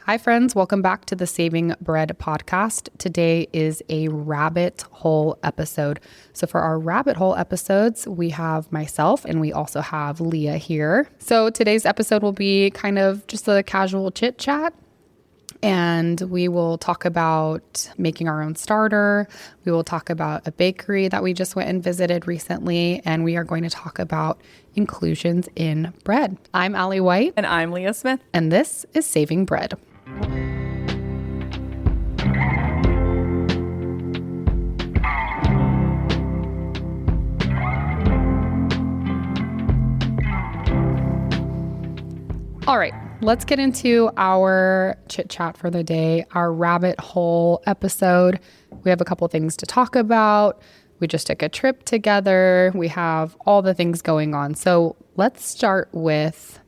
Hi, friends. Welcome back to the Saving Bread podcast. Today is a rabbit hole episode. So for our rabbit hole episodes, we have myself and we also have Leah here. So today's episode will be kind of just a casual chit chat. And we will talk about making our own starter. We will talk about a bakery that we just went and visited recently. And we are going to talk about inclusions in bread. I'm Allie White. And I'm Leah Smith. And this is Saving Bread. All right, let's get into our chit chat for the day, our rabbit hole episode. We have a couple things to talk about. We just took a trip together. We have all the things going on. So let's start with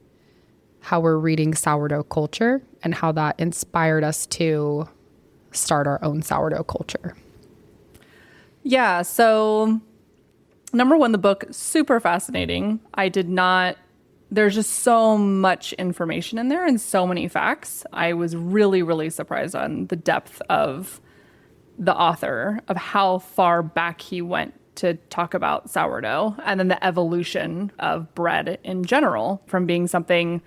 how we're reading Sourdough Culture and how that inspired us to start our own sourdough culture. Yeah, so number one, the book, super fascinating. There's just so much information in there and so many facts. I was really, really surprised on the depth of the author, of how far back he went to talk about sourdough and then the evolution of bread in general from being something,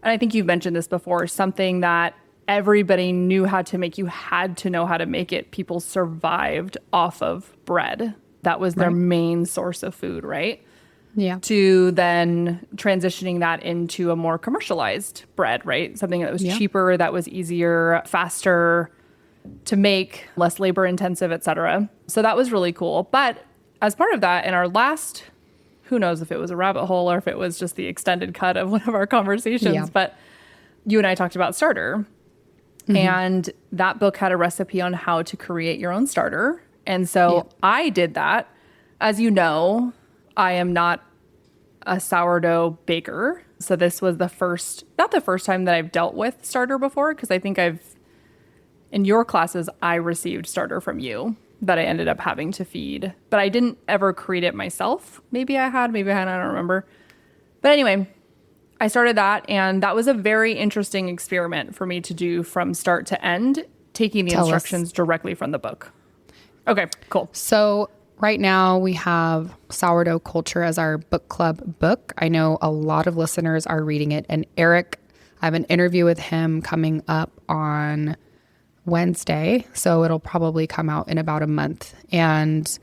and I think you've mentioned this before, something that everybody knew how to make. You had to know how to make it. People survived off of bread. That was their main source of food, right? Yeah. To then transitioning that into a more commercialized bread, right? Something that was cheaper, that was easier, faster to make, less labor intensive, etc. So that was really cool. But as part of that, in our last, who knows if it was a rabbit hole or if it was just the extended cut of one of our conversations, but you and I talked about starter. Mm-hmm. And that book had a recipe on how to create your own starter. And so I did that. As you know, I am not a sourdough baker. So this was not the first time that I've dealt with starter before, because I think in your classes, I received starter from you that I ended up having to feed. But I didn't ever create it myself. Maybe I had, I don't remember. But anyway, I started that, and that was a very interesting experiment for me to do from start to end, taking the instructions directly from the book. Okay, cool. So right now we have Sourdough Culture as our book club book. I know a lot of listeners are reading it, and Eric, I have an interview with him coming up on Wednesday, so it'll probably come out in about a month. And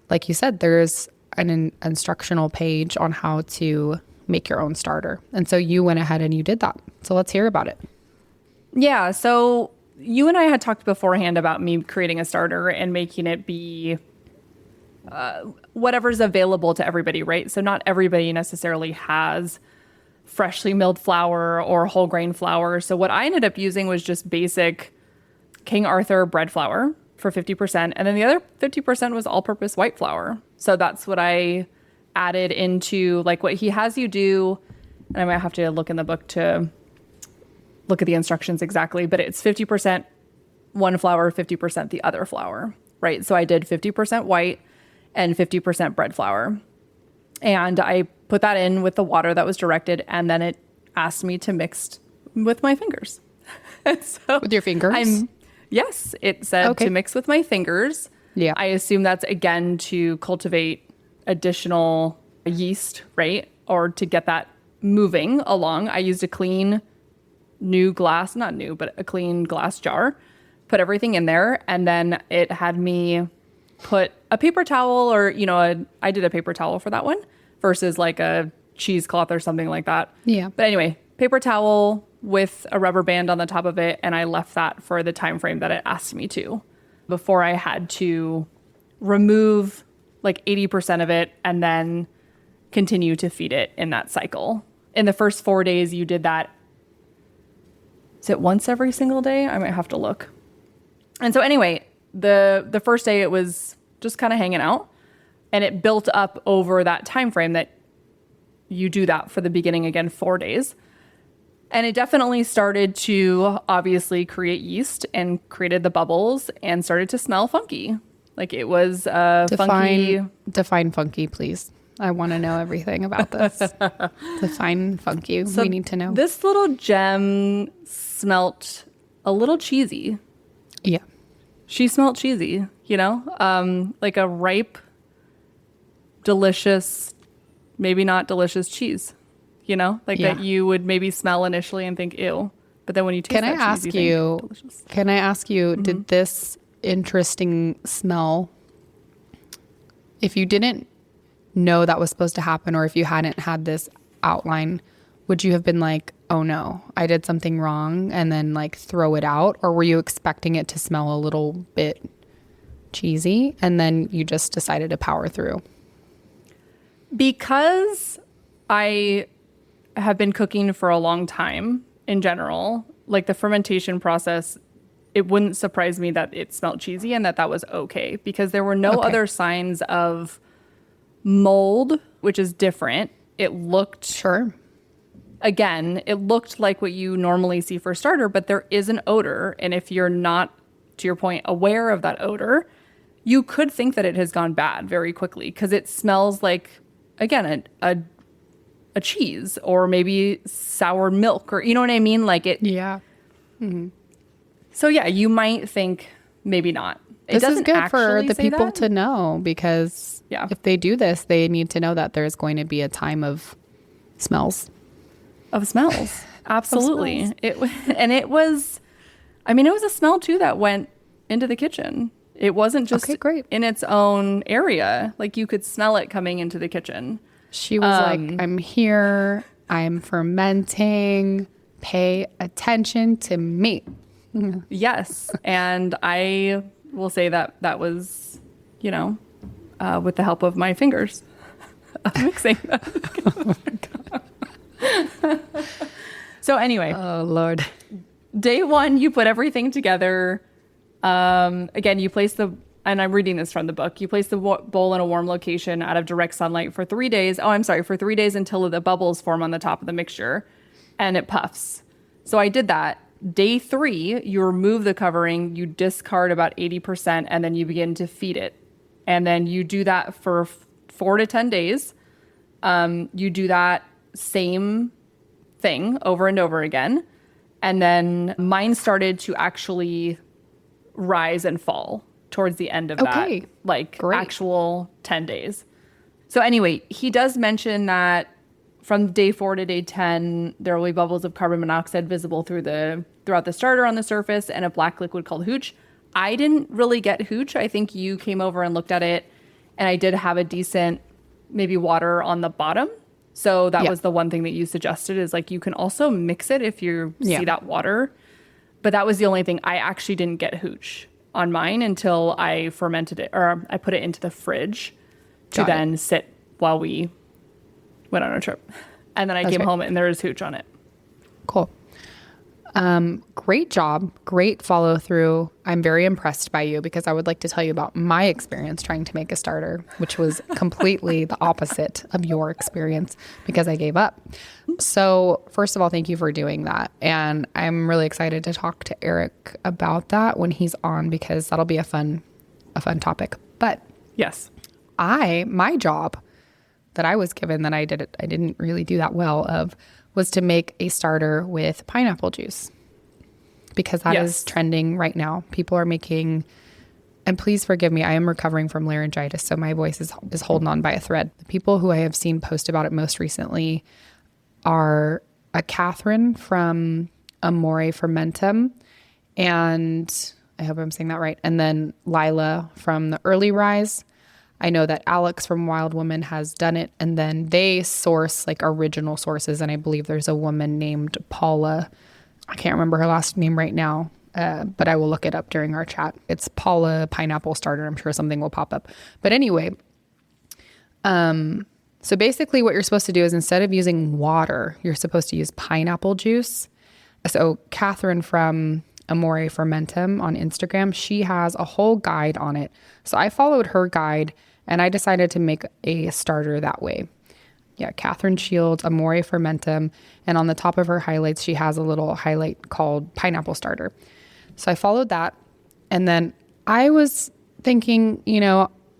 like you said, there's an instructional page on how to make your own starter. And so you went ahead and you did that. So let's hear about it. Yeah, so you and I had talked beforehand about me creating a starter and making it be whatever's available to everybody, right? So not everybody necessarily has freshly milled flour or whole grain flour. So what I ended up using was just basic King Arthur bread flour for 50%. And then the other 50% was all-purpose white flour. So that's what I added into, like, what he has you do. And I might have to look in the book to look at the instructions exactly, but it's 50% one flour, 50% the other flour, right? So I did 50% white and 50% bread flour. And I put that in with the water that was directed, and then it asked me to mix with my fingers. So with your fingers? Yes, it said to mix with my fingers. Yeah. I assume that's, again, to cultivate additional yeast, right? Or to get that moving along. I used a clean a clean glass jar, put everything in there, and then it had me put a paper towel, or, I did a paper towel for that one versus like a cheesecloth or something like that. Yeah. But anyway, paper towel with a rubber band on the top of it, and I left that for the time frame that it asked me to before I had to remove like 80% of it and then continue to feed it in that cycle. In the first 4 days, you did that. Is it once every single day? I might have to look. And so anyway, the first day it was just kind of hanging out, and it built up over that time frame that you do that for the beginning, again, 4 days. And it definitely started to obviously create yeast and created the bubbles and started to smell funky. Like it was funky. Define funky, please. I want to know everything about this. The fine and funky. So we need to know. This little gem smelt a little cheesy. Yeah. She smelled cheesy, you know, like a ripe, delicious, maybe not delicious cheese, you know, like that you would maybe smell initially and think, ew. But then when you taste that cheese, you think delicious. Can I ask you, did this interesting smell, if you didn't know that was supposed to happen, or if you hadn't had this outline, would you have been like, oh no, I did something wrong, and then like throw it out? Or were you expecting it to smell a little bit cheesy and then you just decided to power through? Because I have been cooking for a long time in general, like the fermentation process, it wouldn't surprise me that it smelled cheesy and that was okay, because there were no other signs of mold, which is different. It looked, again, it looked like what you normally see for starter, but there is an odor. And if you're not, to your point, aware of that odor, you could think that it has gone bad very quickly, because it smells like, again, a cheese, or maybe sour milk, or you know what I mean? Like it. Yeah. Mm-hmm. So yeah, you might think maybe not. This is good for the people to know, because if they do this, they need to know that there's going to be a time of smells. Absolutely. It was a smell too that went into the kitchen. It wasn't just in its own area. Like you could smell it coming into the kitchen. She was like, I'm here, I'm fermenting, pay attention to me. Yes. And I will say that was, you know, with the help of my fingers mixing. Oh my God. So anyway. Oh, Lord. Day one, you put everything together. Again, you place and I'm reading this from the book, you place the bowl in a warm location out of direct sunlight for 3 days. For 3 days until the bubbles form on the top of the mixture and it puffs. So I did that. Day 3, you remove the covering, you discard about 80%, and then you begin to feed it. And then you do that for 4 to 10 days. You do that same thing over and over again. And then mine started to actually rise and fall towards the end of that, like actual 10 days. So anyway, he does mention that from day 4 to day 10, there will be bubbles of carbon monoxide visible throughout the starter on the surface, and a black liquid called hooch. I didn't really get hooch. I think you came over and looked at it, and I did have a decent maybe water on the bottom. So that was the one thing that you suggested, is like you can also mix it if you see that water. But that was the only thing. I actually didn't get hooch on mine until I fermented it, or I put it into the fridge to then sit while we went on a trip. And then I came home and there was hooch on it. Cool. Great job. Great follow through. I'm very impressed by you, because I would like to tell you about my experience trying to make a starter, which was completely the opposite of your experience, because I gave up. So first of all, thank you for doing that. And I'm really excited to talk to Eric about that when he's on, because that'll be a fun topic. But yes, my job that I was given, that I didn't really do that well of, was to make a starter with pineapple juice, because that is trending right now. People are making, and please forgive me, I am recovering from laryngitis, so my voice is holding on by a thread. The people who I have seen post about it most recently are a Catherine from Amore Fermentum, and I hope I'm saying that right, and then Lila from the Early Rise. I know that Alex from Wild Woman has done it, and then they source like original sources, and I believe there's a woman named Paula. I can't remember her last name right now, but I will look it up during our chat. It's Paula Pineapple Starter. I'm sure something will pop up. But anyway, so basically what you're supposed to do is, instead of using water, you're supposed to use pineapple juice. So Catherine from Amore Fermentum on Instagram, she has a whole guide on it. So I followed her guide and I decided to make a starter that way. Yeah, Catherine Shields, Amore Fermentum, and on the top of her highlights, she has a little highlight called Pineapple Starter. So I followed that, and then I was thinking,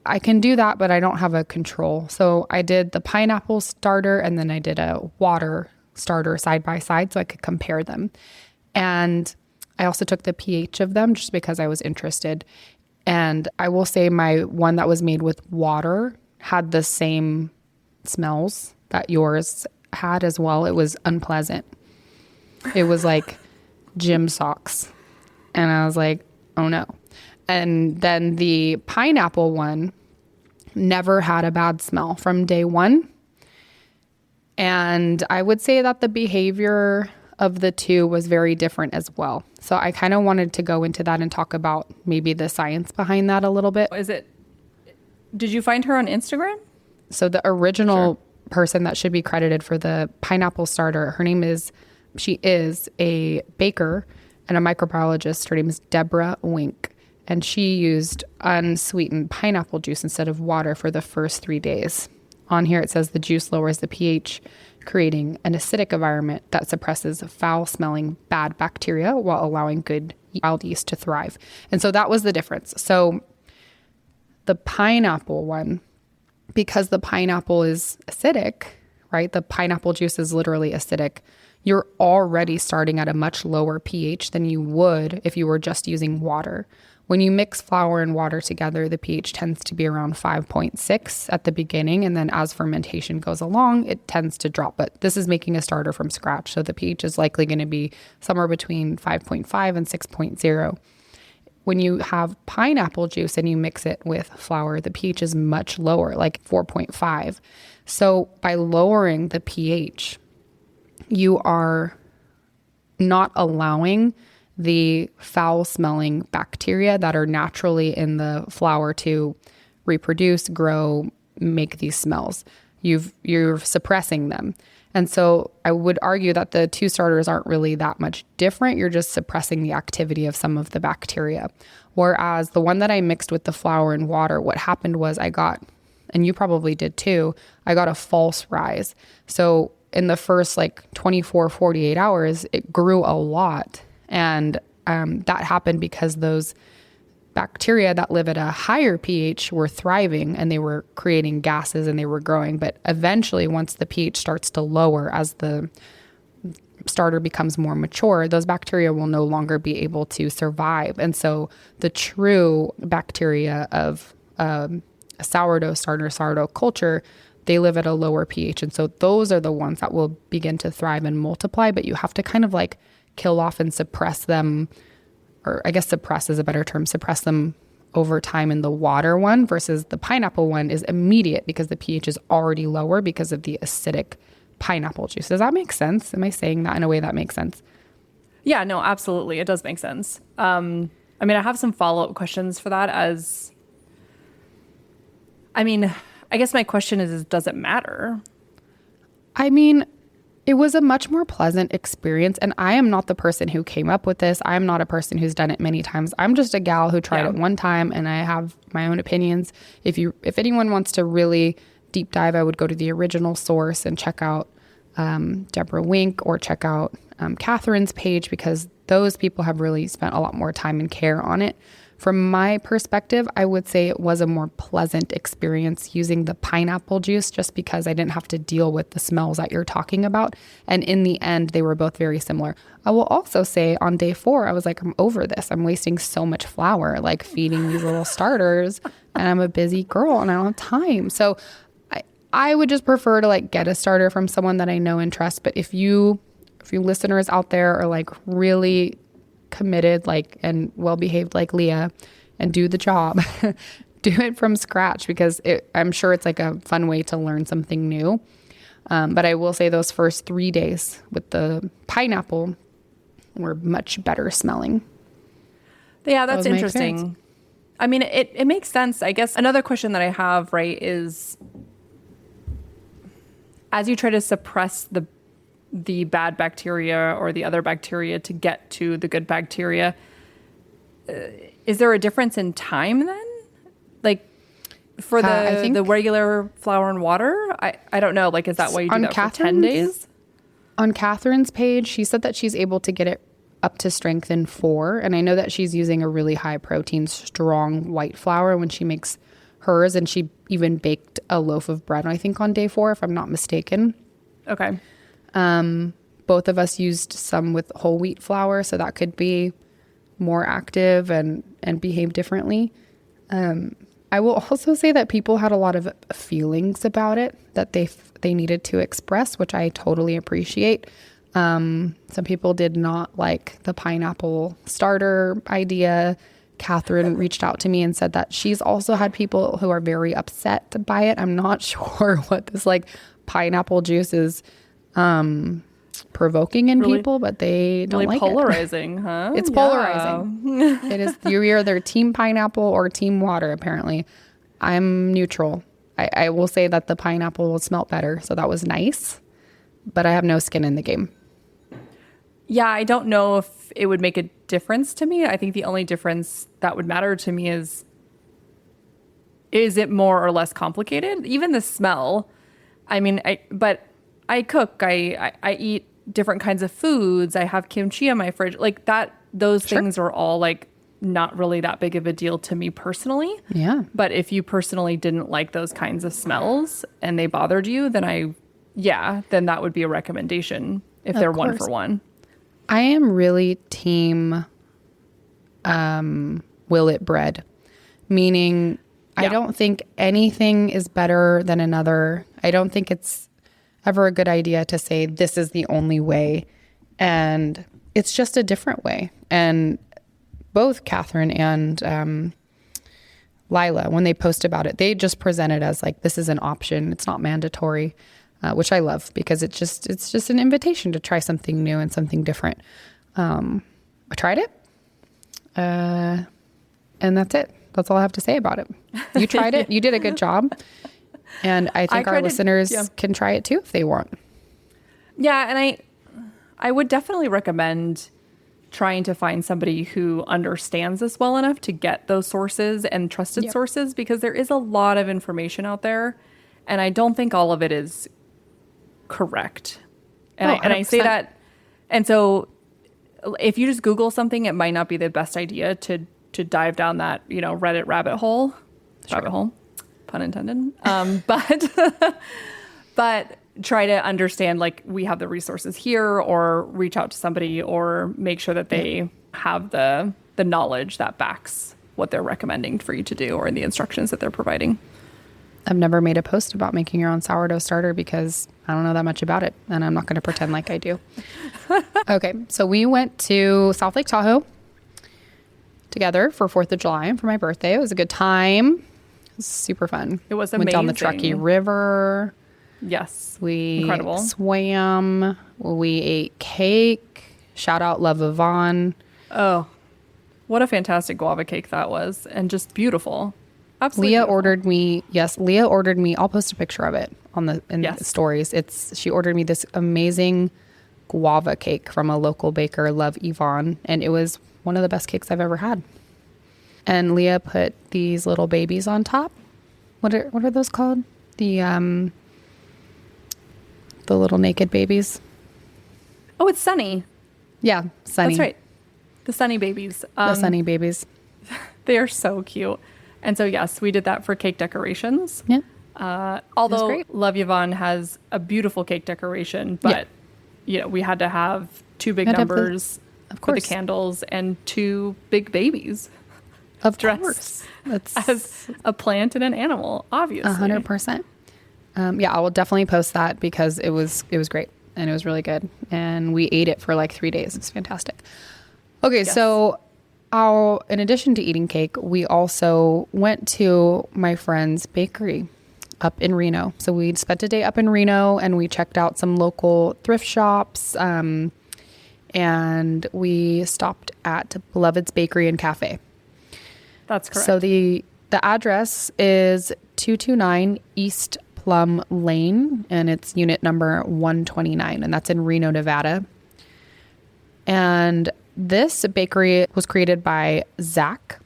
I can do that, but I don't have a control. So I did the pineapple starter and then I did a water starter side by side so I could compare them. And I also took the pH of them just because I was interested. And I will say my one that was made with water had the same smells that yours had as well. It was unpleasant. It was like gym socks. And I was like, oh no. And then the pineapple one never had a bad smell from day one. And I would say that the behavior of the two was very different as well. So I kind of wanted to go into that and talk about maybe the science behind that a little bit. Did you find her on Instagram? So the original person that should be credited for the pineapple starter, she is a baker and a microbiologist. Her name is Deborah Wink. And she used unsweetened pineapple juice instead of water for the first 3 days. On here it says the juice lowers the pH, creating an acidic environment that suppresses foul-smelling bad bacteria while allowing good wild yeast to thrive. And so that was the difference. So the pineapple one, because the pineapple is acidic, right? The pineapple juice is literally acidic. You're already starting at a much lower pH than you would if you were just using water. When you mix flour and water together, the pH tends to be around 5.6 at the beginning. And then as fermentation goes along, it tends to drop. But this is making a starter from scratch. So the pH is likely going to be somewhere between 5.5 and 6.0. When you have pineapple juice and you mix it with flour, the pH is much lower, like 4.5. So by lowering the pH, you are not allowing the foul-smelling bacteria that are naturally in the flour to reproduce, grow, make these smells. You're suppressing them. And so I would argue that the two starters aren't really that much different. You're just suppressing the activity of some of the bacteria. Whereas the one that I mixed with the flour and water, what happened was I got, and you probably did too, I got a false rise. So in the first 24, 48 hours, it grew a lot. And that happened because those bacteria that live at a higher pH were thriving and they were creating gases and they were growing. But eventually, once the pH starts to lower as the starter becomes more mature, those bacteria will no longer be able to survive. And so the true bacteria of a sourdough starter, sourdough culture, they live at a lower pH. And so those are the ones that will begin to thrive and multiply, but you have to kind of kill off and suppress them, or I guess suppress is a better term, suppress them over time in the water one versus the pineapple one is immediate because the pH is already lower because of the acidic pineapple juice. Does that make sense? Am I saying that in a way that makes sense? Yeah, no, absolutely. It does make sense. I have some follow-up questions for that I guess my question is does it matter? It was a much more pleasant experience, and I am not the person who came up with this. I'm not a person who's done it many times. I'm just a gal who tried it one time, and I have my own opinions. If anyone wants to really deep dive, I would go to the original source and check out Deborah Wink or check out Catherine's page because those people have really spent a lot more time and care on it. From my perspective, I would say it was a more pleasant experience using the pineapple juice just because I didn't have to deal with the smells that you're talking about. And in the end, they were both very similar. I will also say on day 4, I was like, I'm over this. I'm wasting so much flour, feeding these little starters, and I'm a busy girl and I don't have time. So I would just prefer to get a starter from someone that I know and trust. But if you listeners out there are really committed and well behaved like Leah and do the job, do it from scratch because I'm sure it's a fun way to learn something new. But I will say those first 3 days with the pineapple were much better smelling. Yeah, that's interesting. It makes sense. I guess another question that I have, right, is as you try to suppress the bad bacteria or the other bacteria to get to the good bacteria, is there a difference in time then? For the regular flour and water? I don't know. Is that why you do that for 10 days? On Catherine's page, she said that she's able to get it up to strength in 4. And I know that she's using a really high protein, strong white flour when she makes hers, and she even baked a loaf of bread, I think on day 4, if I'm not mistaken. Okay. Both of us used some with whole wheat flour, so that could be more active and behave differently. I will also say that people had a lot of feelings about it that they needed to express, which I totally appreciate. Some people did not like the pineapple starter idea. Catherine reached out to me and said that she's also had people who are very upset by it. I'm not sure what this like pineapple juice is provoking in people, but they don't like polarizing, it. Huh? It's polarizing. It is. You're either team pineapple or team water, apparently. I'm neutral. I will say that the pineapple will smell better, so that was nice, but I have no skin in the game. Yeah, I don't know if it would make a difference to me. I think the only difference that would matter to me is it more or less complicated? Even the smell. I mean, I cook, I eat different kinds of foods. I have kimchi in my fridge. Like that, those things are all like not really that big of a deal to me personally. Yeah. But if you personally didn't like those kinds of smells and they bothered you, then then that would be a recommendation if they're 1 for 1. I am really team willet bread, meaning I don't think anything is better than another. I don't think it's ever a good idea to say this is the only way, and it's just a different way. And both Catherine and Lila, when they post about it, they just present it as like this is an option. It's not mandatory. Which I love because it's just an invitation to try something new and something different. I tried it, and that's it. That's all I have to say about it. You tried it. You did a good job, and I think our listeners can try it too if they want. Yeah, and I would definitely recommend trying to find somebody who understands this well enough to get those sources and trusted sources, because there is a lot of information out there, and I don't think all of it is correct. And I say that, and so if you just Google something, it might not be the best idea to dive down that Reddit rabbit hole, pun intended. But try to understand, like, we have the resources here, or reach out to somebody, or make sure that they have the knowledge that backs what they're recommending for you to do, or the instructions that they're providing. I've never made a post about making your own sourdough starter because I don't know that much about it, and I'm not going to pretend like I do. Okay, so we went to South Lake Tahoe together for 4th of July and for my birthday. It was a good time. It was super fun. It was amazing. Went down the Truckee River. Yes. We swam. We ate cake. Shout out Love Yvonne. Oh, what a fantastic guava cake that was, and just beautiful. Absolutely. Leah ordered me. I'll post a picture of it in the stories. She ordered me this amazing guava cake from a local baker, Love Yvonne, and it was one of the best cakes I've ever had. And Leah put these little babies on top. What are those called? The little naked babies. Oh, it's Sunny. Yeah, Sunny. That's right. The Sunny babies. The Sunny babies. They are so cute. And so, yes, we did that for cake decorations. Yeah. Although Love Yvonne has a beautiful cake decoration, but we had to have 2 big numbers for the candles and 2 big babies. Of course. As a plant and an animal, obviously. 100%. I will definitely post that because it was great and it was really good. And we ate it for like 3 days. It was fantastic. Okay, so in addition to eating cake, we also went to my friend's bakery up in Reno. So we spent a day up in Reno and we checked out some local thrift shops. And we stopped at Beloved's Bakery and Café. That's correct. So the address is 229 East Plum Lane, and it's unit number 129, and that's in Reno, Nevada. And this bakery was created by Zach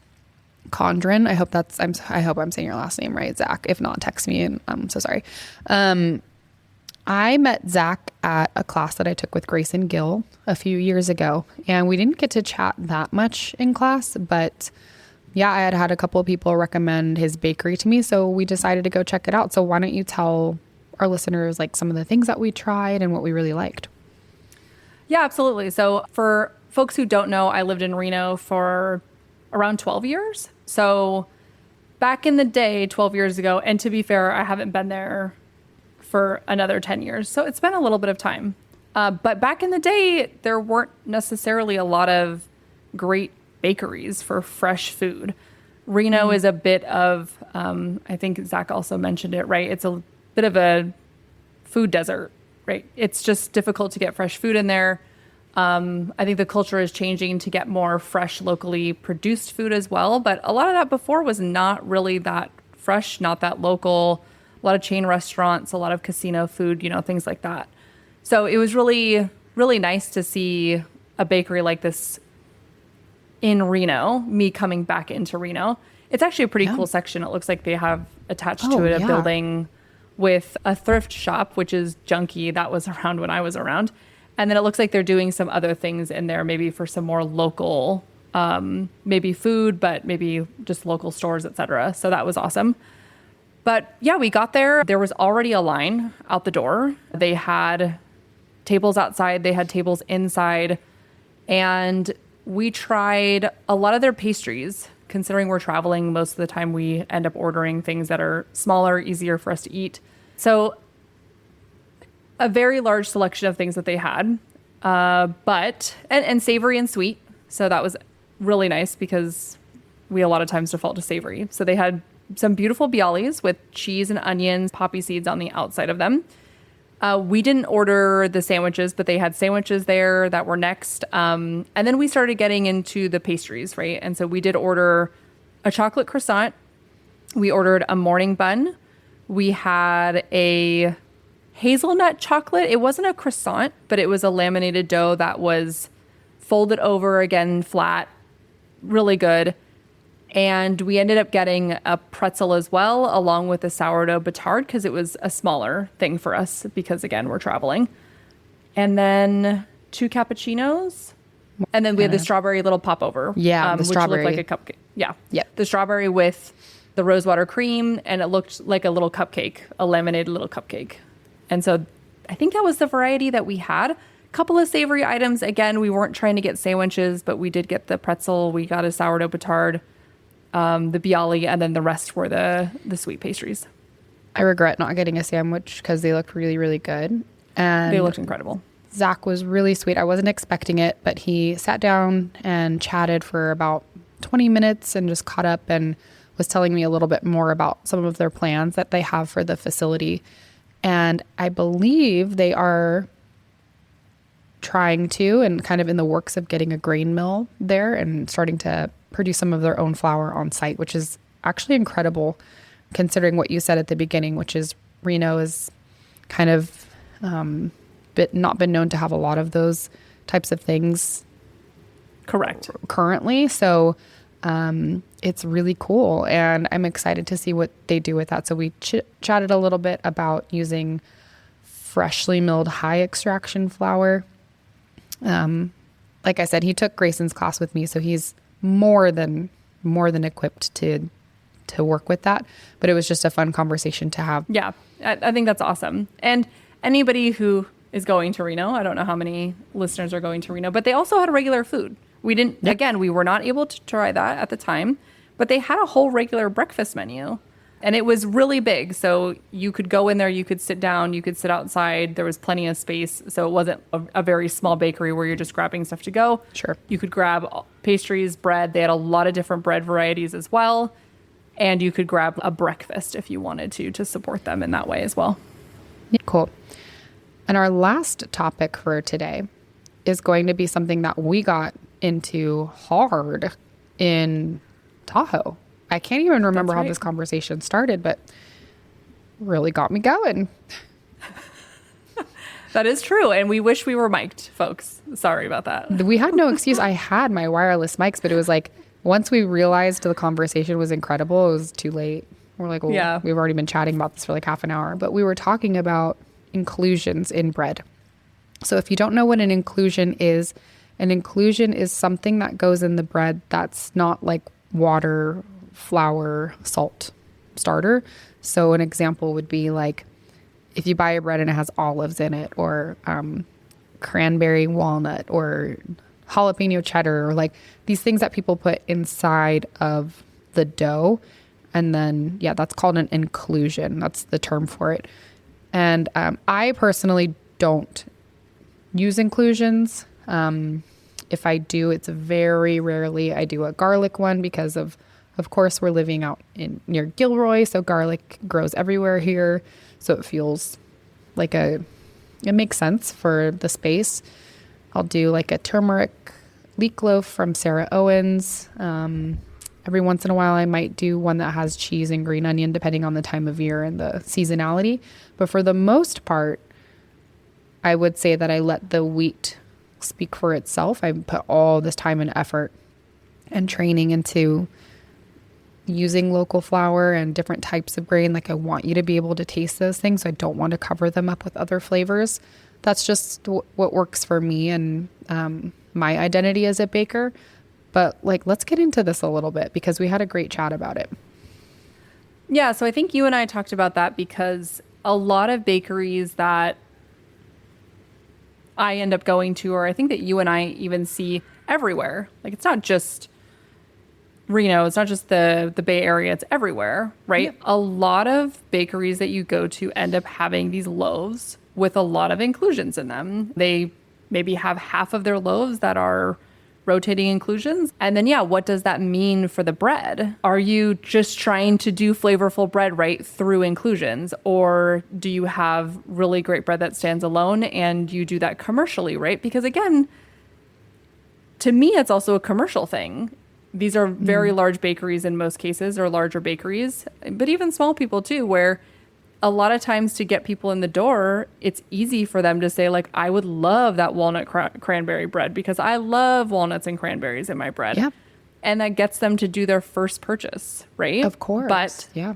Condren. I hope I'm saying your last name right, Zach. If not, text me, and I'm so sorry. I met Zach at a class that I took with Grace and Gil a few years ago, and we didn't get to chat that much in class, but Yeah, I had a couple of people recommend his bakery to me, so we decided to go check it out. So why don't you tell our listeners like some of the things that we tried and what we really liked? Yeah, absolutely. So for folks who don't know, I lived in Reno for around 12 years. So back in the day, 12 years ago, and to be fair, I haven't been there for another 10 years. So it's been a little bit of time. But back in the day, there weren't necessarily a lot of great bakeries for fresh food. Reno is a bit of, I think Zach also mentioned it, right? It's a bit of a food desert, right? It's just difficult to get fresh food in there. I think the culture is changing to get more fresh, locally produced food as well. But a lot of that before was not really that fresh, not that local. A lot of chain restaurants, a lot of casino food, things like that. So it was really, really nice to see a bakery like this in Reno, me coming back into Reno. It's actually a pretty cool section. It looks like they have attached to it a building with a thrift shop, which is junky. That was around when I was around. And then it looks like they're doing some other things in there, maybe for some more local, maybe food, but maybe just local stores, etc. So that was awesome. But yeah, we got there. There was already a line out the door. They had tables outside. They had tables inside. And we tried a lot of their pastries. Considering we're traveling, most of the time we end up ordering things that are smaller, easier for us to eat. So a very large selection of things that they had, but savory and sweet. So that was really nice because we a lot of times default to savory. So they had some beautiful bialys with cheese and onions, poppy seeds on the outside of them. We didn't order the sandwiches, but they had sandwiches there that were next. And then we started getting into the pastries, right? And so we did order a chocolate croissant. We ordered a morning bun. We had a hazelnut chocolate. It wasn't a croissant, but it was a laminated dough that was folded over again, flat, really good. And we ended up getting a pretzel as well, along with a sourdough batard, because it was a smaller thing for us because, again, we're traveling. And then 2 cappuccinos. And then we had the strawberry little popover. Yeah, the strawberry. Which looked like a cupcake. Yeah. Yep. The strawberry with the rosewater cream, and it looked like a little cupcake, a laminated little cupcake. And so I think that was the variety that we had. A couple of savory items. Again, we weren't trying to get sandwiches, but we did get the pretzel. We got a sourdough batard. The bialy, and then the rest were the sweet pastries. I regret not getting a sandwich because they looked really, really good. And they looked incredible. Zach was really sweet. I wasn't expecting it, but he sat down and chatted for about 20 minutes and just caught up and was telling me a little bit more about some of their plans that they have for the facility. And I believe they are trying to and kind of in the works of getting a grain mill there and starting to produce some of their own flour on site, which is actually incredible considering what you said at the beginning, which is Reno is kind of not been known to have a lot of those types of things. Correct. Currently. So it's really cool. And I'm excited to see what they do with that. So we chatted a little bit about using freshly milled high extraction flour. Like I said, he took Grayson's class with me, so he's more than equipped to work with that. But it was just a fun conversation to have. Yeah, I think that's awesome. And anybody who is going to Reno, I don't know how many listeners are going to Reno, but they also had regular food. We didn't, again, we were not able to try that at the time, but they had a whole regular breakfast menu. And it was really big. So you could go in there, you could sit down, you could sit outside. There was plenty of space. So it wasn't a very small bakery where you're just grabbing stuff to go. Sure. You could grab pastries, bread. They had a lot of different bread varieties as well. And you could grab a breakfast if you wanted to support them in that way as well. Yeah, cool. And our last topic for today is going to be something that we got into hard in Tahoe. I can't even remember how this conversation started, but really got me going. That is true. And we wish we were mic'd, folks. Sorry about that. We had no excuse. I had my wireless mics, but it was like, once we realized the conversation was incredible, it was too late. We're like, well, yeah, we've already been chatting about this for like half an hour, but we were talking about inclusions in bread. So if you don't know what an inclusion is something that goes in the bread that's not like water, flour, salt starter. So an example would be like if you buy a bread and it has olives in it, or cranberry walnut, or jalapeno cheddar, or like these things that people put inside of the dough. And then, yeah, that's called an inclusion. That's the term for it. And I personally don't use inclusions. If I do, it's very rarely. I do a garlic one because of course, we're living out near Gilroy, so garlic grows everywhere here. So it feels like it makes sense for the space. I'll do like a turmeric leek loaf from Sarah Owens. Every once in a while, I might do one that has cheese and green onion, depending on the time of year and the seasonality. But for the most part, I would say that I let the wheat speak for itself. I put all this time and effort and training into using local flour and different types of grain. Like I want you to be able to taste those things. So I don't want to cover them up with other flavors. That's just what works for me and my identity as a baker. But like, let's get into this a little bit because we had a great chat about it. Yeah, so I think you and I talked about that because a lot of bakeries that I end up going to, or I think that you and I even see everywhere. Like it's not just Reno, it's not just the Bay Area, it's everywhere, right? Yep. A lot of bakeries that you go to end up having these loaves with a lot of inclusions in them. They maybe have half of their loaves that are rotating inclusions. And then, yeah, what does that mean for the bread? Are you just trying to do flavorful bread right through inclusions? Or do you have really great bread that stands alone and you do that commercially, right? Because again, to me, it's also a commercial thing. These are very large bakeries in most cases, or larger bakeries, but even small people too, where a lot of times to get people in the door, it's easy for them to say like, I would love that walnut cranberry bread because I love walnuts and cranberries in my bread. Yep. And that gets them to do their first purchase, right? Of course. But, yeah,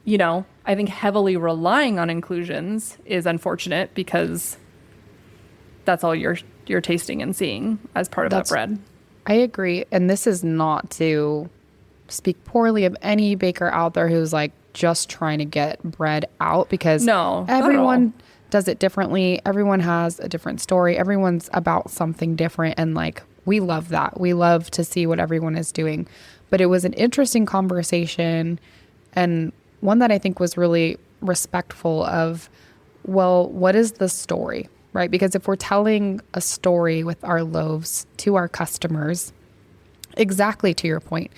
you know, I think heavily relying on inclusions is unfortunate because that's all you're tasting and seeing as part of that bread. I agree. And this is not to speak poorly of any baker out there who's like just trying to get bread out, because everyone does it differently. Everyone has a different story. Everyone's about something different. And like, we love that. We love to see what everyone is doing. But it was an interesting conversation, and one that I think was really respectful of, well, what is the story? Right? Because if we're telling a story with our loaves to our customers, exactly to your point,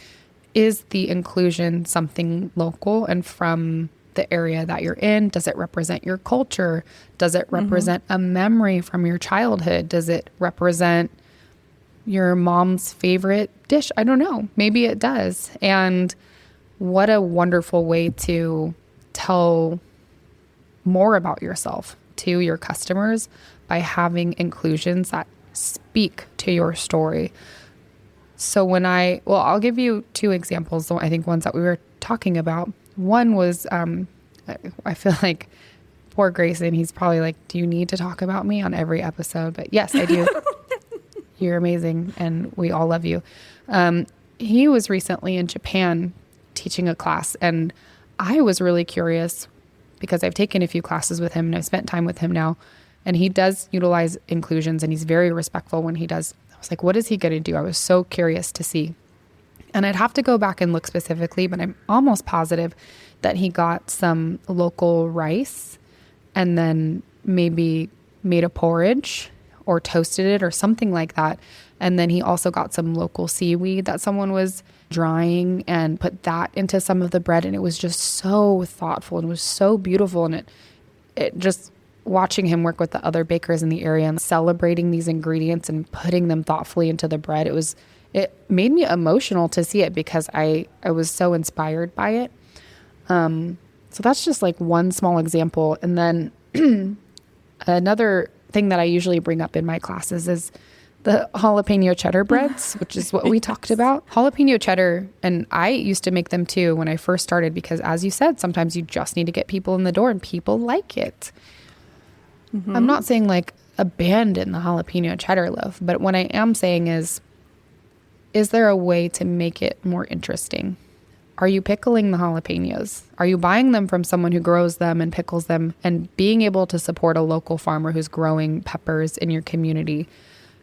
is the inclusion something local and from the area that you're in? Does it represent your culture? Does it represent a memory from your childhood? Does it represent your mom's favorite dish? I don't know. Maybe it does. And what a wonderful way to tell more about yourself to your customers by having inclusions that speak to your story. So I'll give you two examples. I think ones that we were talking about. One was, I feel like poor Grayson, he's probably like, do you need to talk about me on every episode? But yes, I do. You're amazing. And we all love you. He was recently in Japan teaching a class, and I was really curious because I've taken a few classes with him and I've spent time with him now, and he does utilize inclusions and he's very respectful when he does. I was like, what is he going to do? I was so curious to see. And I'd have to go back and look specifically, but I'm almost positive that he got some local rice and then maybe made a porridge or toasted it or something like that. And then he also got some local seaweed that someone was drying and put that into some of the bread. And it was just so thoughtful and it was so beautiful. And it just, watching him work with the other bakers in the area and celebrating these ingredients and putting them thoughtfully into the bread, it made me emotional to see it because I was so inspired by it. So that's just like one small example. And then another thing that I usually bring up in my classes is the jalapeno cheddar breads, which is what we talked about. Jalapeno cheddar, and I used to make them too when I first started because, as you said, sometimes you just need to get people in the door and people like it. I'm not saying like abandon the jalapeno cheddar loaf, but what I am saying is is there a way to make it more interesting? Are you pickling the jalapenos? Are you buying them from someone who grows them and pickles them, and being able to support a local farmer who's growing peppers in your community?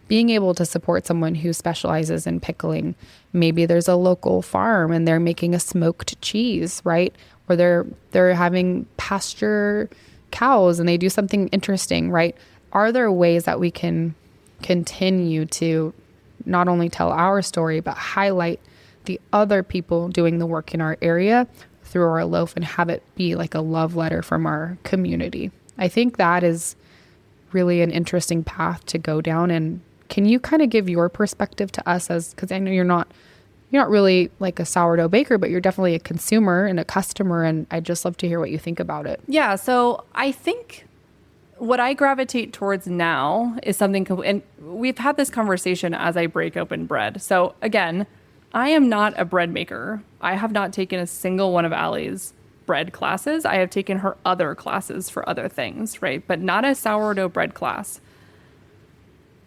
Being able to support someone who specializes in pickling. Maybe there's a local farm and they're making a smoked cheese, right? Or they're having pasture cows and they do something interesting, right? Are there ways that we can continue to not only tell our story, but highlight the other people doing the work in our area through our loaf and have it be like a love letter from our community? I think that is really an interesting path to go down. And can you kind of give your perspective to us, as, because I know you're not really like a sourdough baker, but you're definitely a consumer and a customer, and I'd just love to hear what you think about it. Yeah, so I think what I gravitate towards now is something, and we've had this conversation as I break open bread. So again, I am not a bread maker. I have not taken a single one of Allie's bread classes. I have taken her other classes for other things, right? But not a sourdough bread class.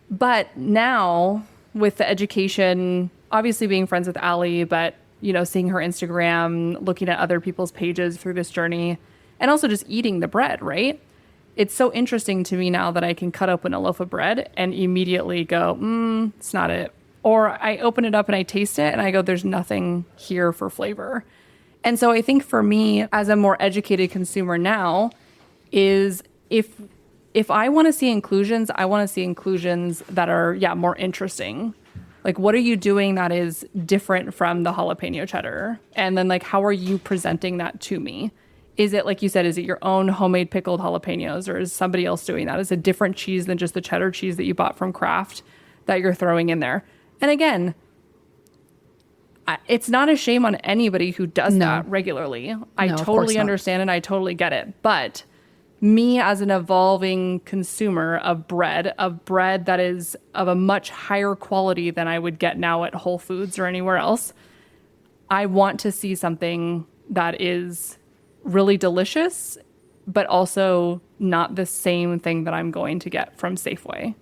But now with the education, obviously being friends with Allie, but, you know, seeing her Instagram, looking at other people's pages through this journey, and also just eating the bread, right? It's so interesting to me now that I can cut open a loaf of bread and immediately go, it's not it. Or I open it up and I taste it and I go, there's nothing here for flavor. And so I think for me, as a more educated consumer now, is if I want to see inclusions, I want to see inclusions that are, more interesting. Like, what are you doing that is different from the jalapeno cheddar? And then, like, how are you presenting that to me? Is it, like you said, is it your own homemade pickled jalapenos, or is somebody else doing that? Is it a different cheese than just the cheddar cheese that you bought from Kraft that you're throwing in there? And again, it's not a shame on anybody who does that regularly. I totally understand and I totally get it. But me as an evolving consumer of bread that is of a much higher quality than I would get now at Whole Foods or anywhere else, I want to see something that is really delicious, but also not the same thing that I'm going to get from Safeway.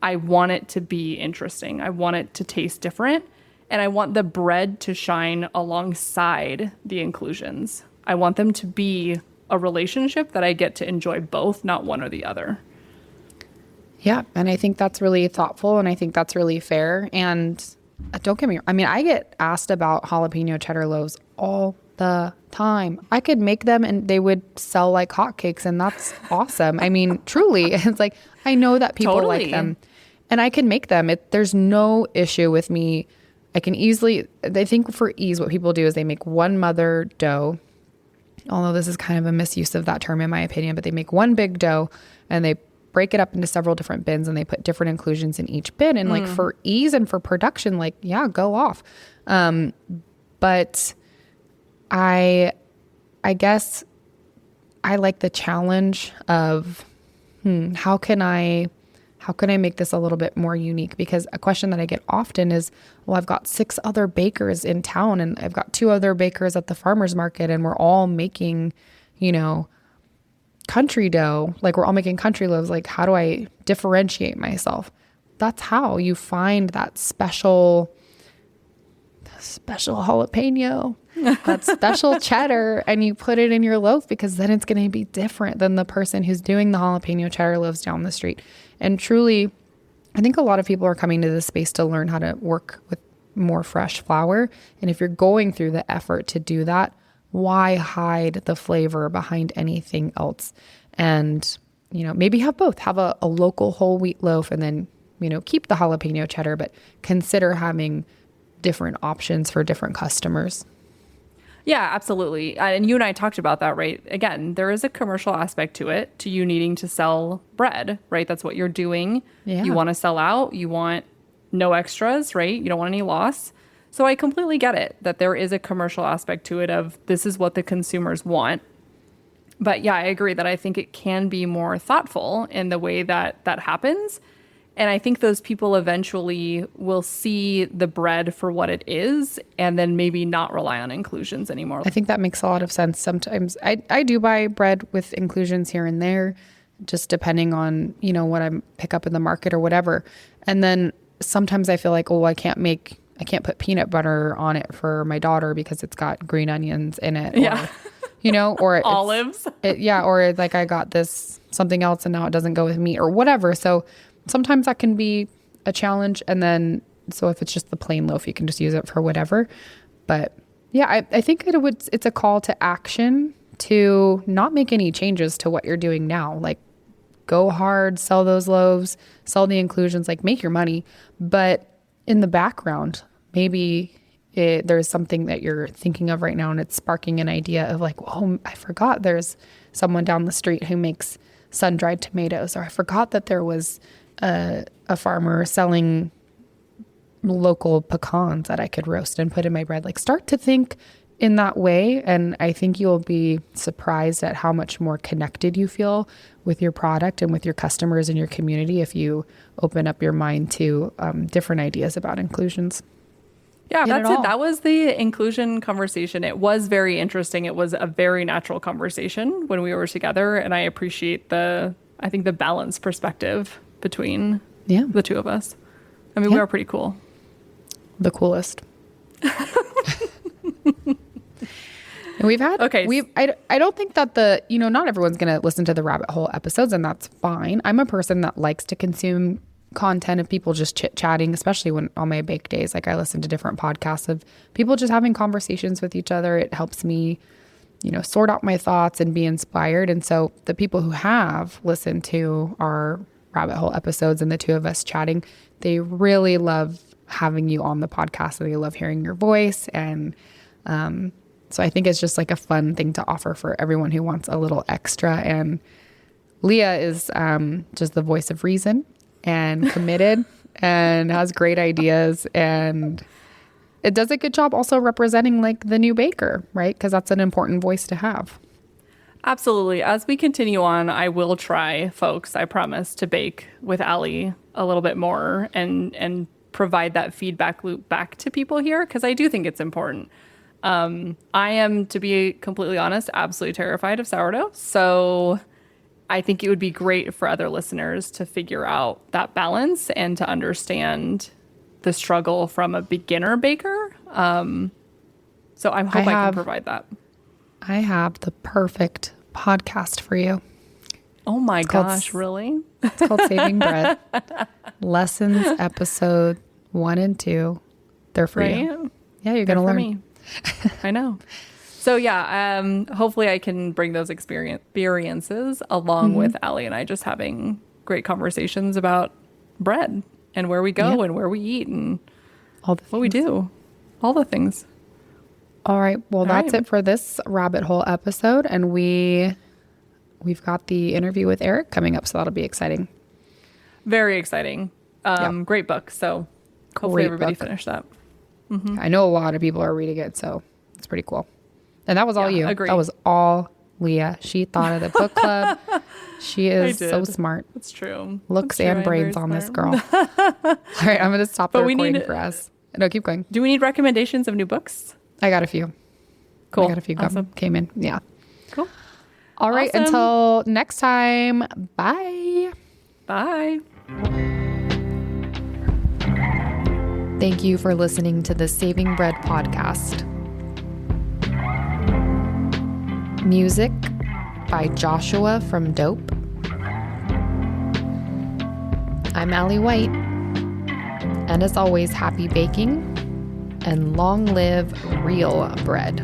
I want it to be interesting. I want it to taste different. And I want the bread to shine alongside the inclusions. I want them to be a relationship that I get to enjoy both, not one or the other. Yeah. And I think that's really thoughtful. And I think that's really fair. And don't get me wrong. I mean, I get asked about jalapeno cheddar loaves all the time. I could make them and they would sell like hotcakes, and that's awesome. I mean, truly, it's like, I know that people like them and I can make them. There's no issue with me. I think for ease, what people do is they make one mother dough, although this is kind of a misuse of that term in my opinion, but they make one big dough and they break it up into several different bins and they put different inclusions in each bin. And like for ease and for production, like, yeah, go off. But I guess I like the challenge of, how can I make this a little bit more unique? Because a question that I get often is, well, I've got 6 other bakers in town and I've got 2 other bakers at the farmer's market and we're all making, country dough. Like, we're all making country loaves. Like, how do I differentiate myself? That's how you find that special jalapeno, that special cheddar, and you put it in your loaf, because then it's going to be different than the person who's doing the jalapeno cheddar loaves down the street. And truly, I think a lot of people are coming to this space to learn how to work with more fresh flour. And if you're going through the effort to do that, why hide the flavor behind anything else? And, maybe have both. Have a local whole wheat loaf and then, keep the jalapeno cheddar, but consider having different options for different customers. Yeah, absolutely. And you and I talked about that, right? Again, there is a commercial aspect to it, to you needing to sell bread, right? That's what you're doing. Yeah. You want to sell out. You want no extras, right? You don't want any loss. So I completely get it that there is a commercial aspect to it of this is what the consumers want. But yeah, I agree that I think it can be more thoughtful in the way that happens. And I think those people eventually will see the bread for what it is and then maybe not rely on inclusions anymore. I think that makes a lot of sense. Sometimes I do buy bread with inclusions here and there, just depending on, what I pick up in the market or whatever. And then sometimes I feel like, I can't make I can't put peanut butter on it for my daughter because it's got green onions in it. Yeah. Or, or olives. Or like I got this something else and now it doesn't go with meat or whatever. So sometimes that can be a challenge. And then, so if it's just the plain loaf, you can just use it for whatever. But yeah, I think it's a call to action to not make any changes to what you're doing now. Like, go hard, sell those loaves, sell the inclusions, like make your money. But in the background, maybe there's something that you're thinking of right now and it's sparking an idea of like, oh, I forgot there's someone down the street who makes sun-dried tomatoes, or I forgot that there was a farmer selling local pecans that I could roast and put in my bread. Like, start to think in that way. And I think you'll be surprised at how much more connected you feel with your product and with your customers and your community if you open up your mind to different ideas about inclusions. Yeah, that's it. That was the inclusion conversation. It was very interesting. It was a very natural conversation when we were together. And I appreciate the balanced perspective between the two of us. I mean, we are pretty cool. The coolest. And we've had, I don't think that not everyone's going to listen to the rabbit hole episodes, and that's fine. I'm a person that likes to consume content of people just chit-chatting, especially when on my bake days. Like, I listen to different podcasts of people just having conversations with each other. It helps me, sort out my thoughts and be inspired. And so the people who have listened to our rabbit hole episodes and the two of us chatting, they really love having you on the podcast, and they love hearing your voice. And so I think it's just like a fun thing to offer for everyone who wants a little extra. And Leah is just the voice of reason and committed and has great ideas, and it does a good job also representing like the new baker, right? Because that's an important voice to have. Absolutely. As we continue on, I will try, folks, I promise, to bake with Allie a little bit more and provide that feedback loop back to people here, because I do think it's important. I am, to be completely honest, absolutely terrified of sourdough. So I think it would be great for other listeners to figure out that balance and to understand the struggle from a beginner baker. So I hope I can provide that. I have the perfect podcast for you. Oh my gosh, really? It's called Saving Bread. Lessons, episode 1 and 2. They're for you. Yeah, you're going to learn. Me. I know. So yeah, hopefully I can bring those experiences along with Allie and I just having great conversations about bread and where we go and where we eat and what we do. All the things. All right. Well, that's it for this rabbit hole episode. And we've got the interview with Eric coming up, so that'll be exciting. Very exciting. Great book. So hopefully everybody finished that. Mm-hmm. I know a lot of people are reading it, so it's pretty cool. And that was all you. Agreed. That was all Leah. She thought of the book club. She is so smart. That's true. Looks and brains on this girl. All right, I'm going to stop the recording for us. No, keep going. Do we need recommendations of new books? I got a few. Cool. I got a few came in. Yeah. Cool. All right. Until next time. Bye. Bye. Thank you for listening to the Saving Bread podcast. Music by Joshua from Dope. I'm Allie White. And as always, happy baking and long live real bread.